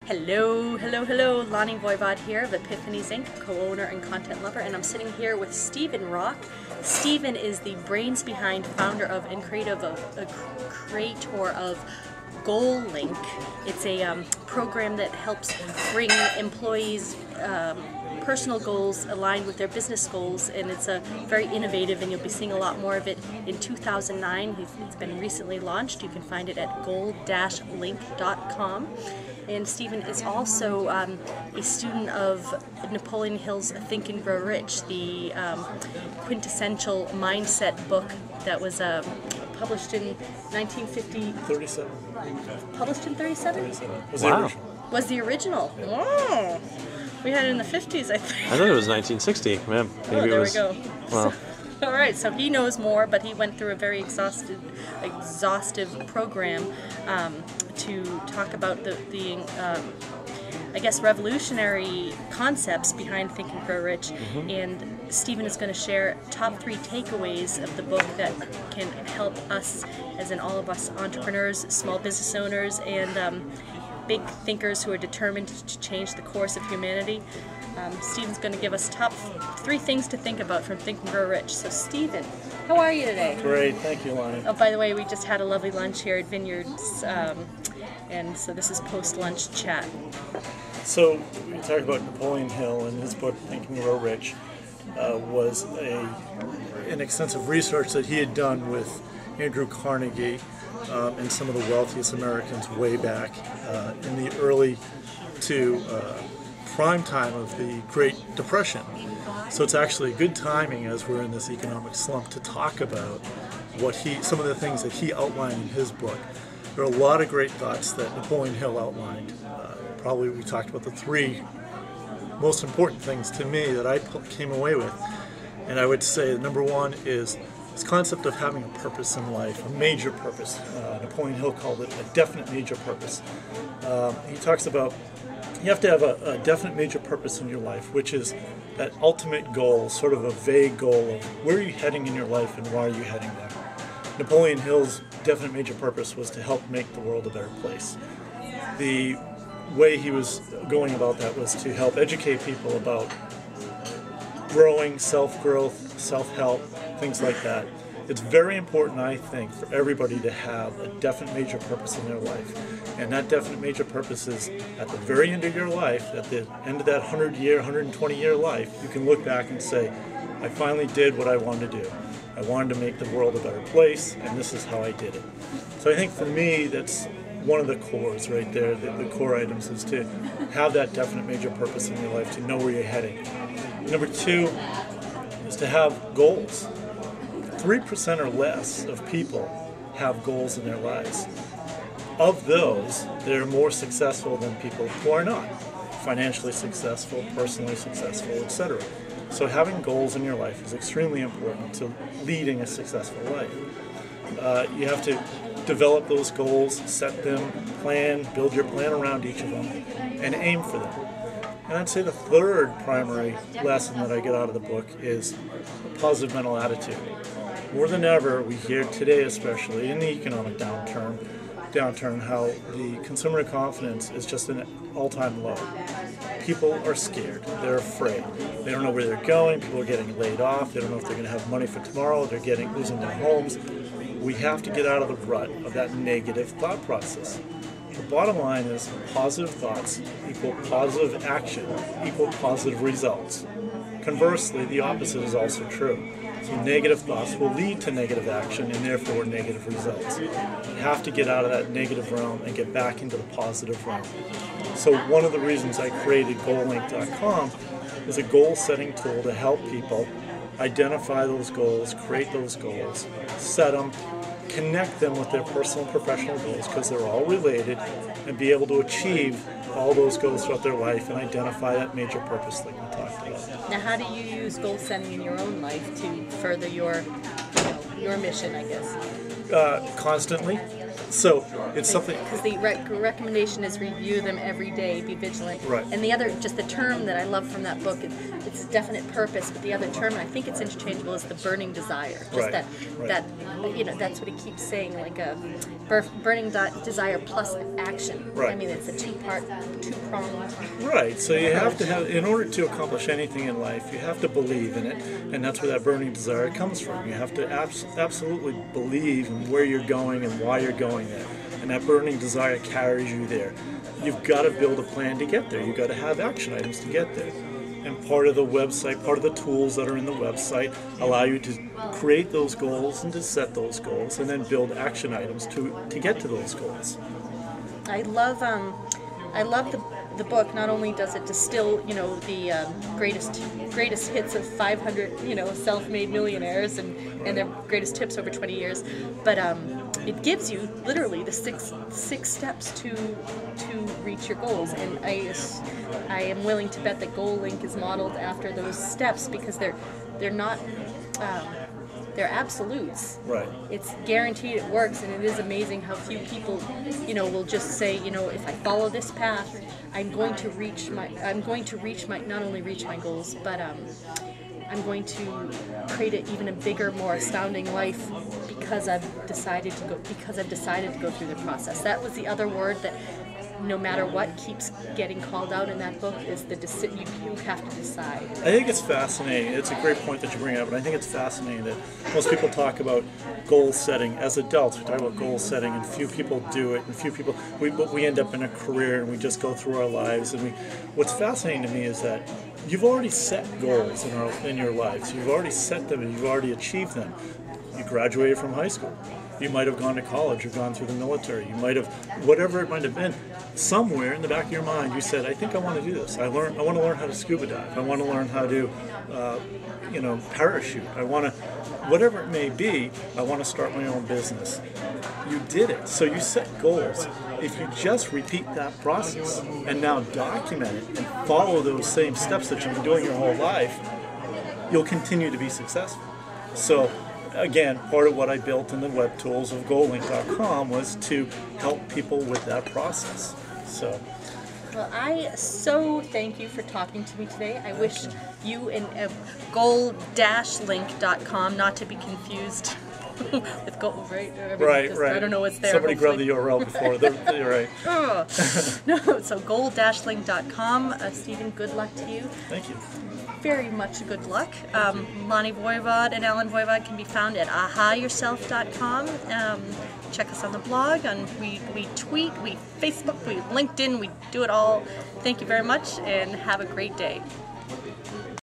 Hello, hello, hello. Lonnie Voivod here of Epiphanies Inc., co-owner and content lover, and I'm sitting here with Stephen Rock. Stephen is the brains behind, founder of, and creator of Goal Link. It's a program that helps bring employees personal goals aligned with their business goals, and it's very innovative, and you'll be seeing a lot more of it in 2009. It's been recently launched. You can find it at goal-link.com. And Stephen is also a student of Napoleon Hill's Think and Grow Rich, the quintessential mindset book that was published in 1950. 37. Published in 37? 37. Was Wow. the original. Was the original. Wow. We had it in the 50s, I think. I thought it was 1960. Man, maybe Oh, there it was. we go. Well, All right, so he knows more, but he went through a very exhaustive program to talk about the I guess, revolutionary concepts behind Think and Grow Rich. And Stephen is going to share top 3 takeaways of the book that can help us, as in all of us entrepreneurs, small business owners, and big thinkers who are determined to change the course of humanity. Stephen's going to give us top 3 things to think about from Think and Grow Rich. So Stephen, how are you today? Great, thank you, Lonnie. Oh, by the way, we just had a lovely lunch here at Vineyards, and so this is post-lunch chat. So we talked about Napoleon Hill, and his book Think and Grow Rich was an extensive research that he had done with Andrew Carnegie and some of the wealthiest Americans way back in the early to prime time of the Great Depression. So it's actually good timing as we're in this economic slump to talk about some of the things that he outlined in his book. There are a lot of great thoughts that Napoleon Hill outlined. Probably we talked about the 3 most important things to me that I came away with. And I would say number 1 is this concept of having a purpose in life, a major purpose. Napoleon Hill called it a definite major purpose. He talks about you have to have a definite major purpose in your life, which is that ultimate goal, sort of a vague goal of where are you heading in your life and why are you heading there. Napoleon Hill's definite major purpose was to help make the world a better place. The way he was going about that was to help educate people about growing, self-growth, self-help, things like that. It's very important, I think, for everybody to have a definite major purpose in their life. And that definite major purpose is at the very end of your life, at the end of that 100-year, 120-year life, you can look back and say, I finally did what I wanted to do. I wanted to make the world a better place, and this is how I did it. So I think for me, that's one of the cores right there. The core items is to have that definite major purpose in your life, to know where you're heading. Number 2 is to have goals. 3% or less of people have goals in their lives. Of those, they're more successful than people who are not. Financially successful, personally successful, etc. So having goals in your life is extremely important to leading a successful life. You have to develop those goals, set them, build your plan around each of them, and aim for them. And I'd say the 3rd primary lesson that I get out of the book is a positive mental attitude. More than ever, we hear today, especially in the economic downturn, how the consumer confidence is just an all-time low. People are scared. They're afraid. They don't know where they're going. People are getting laid off. They don't know if they're going to have money for tomorrow. They're losing their homes. We have to get out of the rut of that negative thought process. The bottom line is positive thoughts equal positive action equal positive results. Conversely, the opposite is also true. So negative thoughts will lead to negative action and therefore negative results. You have to get out of that negative realm and get back into the positive realm. So one of the reasons I created GoalLink.com is a goal-setting tool to help people identify those goals, create those goals, set them, connect them with their personal and professional goals because they're all related, and be able to achieve all those goals throughout their life and identify that major purpose like we talked about. Now, how do you use goal setting in your own life to further your mission, I guess? Constantly. So it's something. Because the recommendation is review them every day, be vigilant. Right. And the other, just the term that I love from that book, it's definite purpose, but the other term, and I think it's interchangeable, is the burning desire. Just Right. that, that's what he keeps saying, like a burning desire plus action. Right. I mean, it's a two-pronged. Right, so you have to have, in order to accomplish anything in life, you have to believe in it, and that's where that burning desire comes from. You have to absolutely believe in where you're going and why you're going there, and that burning desire carries you there. You've got to build a plan to get there. You've got to have action items to get there. And part of the website, part of the tools that are in the website allow you to create those goals and to set those goals and then build action items to get to those goals. I love the book. Not only does it distill, the greatest hits of 500, self-made millionaires and their greatest tips over 20 years, but it gives you literally the six steps to reach your goals. And I am willing to bet that GoalLink is modeled after those steps, because they're not. They're absolutes. Right. It's guaranteed it works, and it is amazing how few people, will just say, if I follow this path, I'm going to not only reach my goals, but I'm going to create even a bigger, more astounding life because I've decided to go through the process. That was the other word that, no matter what, keeps getting called out in that book, is you have to decide. I think it's fascinating. It's a great point that you bring up, and I think it's fascinating that most people talk about goal setting. As adults, we talk about goal setting, and few people do it, and few people, we end up in a career and we just go through our lives. And what's fascinating to me is that you've already set goals in your lives. You've already set them and you've already achieved them. You graduated from high school. You might have gone to college or gone through the military. You might have, whatever it might have been, somewhere in the back of your mind you said, I think I want to do this. I want to learn how to scuba dive. I want to learn how to, parachute. I want to, whatever it may be, I want to start my own business. You did it. So you set goals. If you just repeat that process and now document it and follow those same steps that you've been doing your whole life, you'll continue to be successful. So again, part of what I built in the web tools of GoalLink.com was to help people with that process. So, well, I so thank you for talking to me today. I wish you and goal-link.com, not to be confused with goal, right? Right. I don't know what's there. Somebody grabbed the URL before. You're right. No, so goal-link.com. Stephen, good luck to you. Thank you. Very much good luck. Lonnie Voivod and Alan Voivod can be found at ahayourself.com. Check us on the blog, and we tweet, we Facebook, we LinkedIn, we do it all. Thank you very much, and have a great day.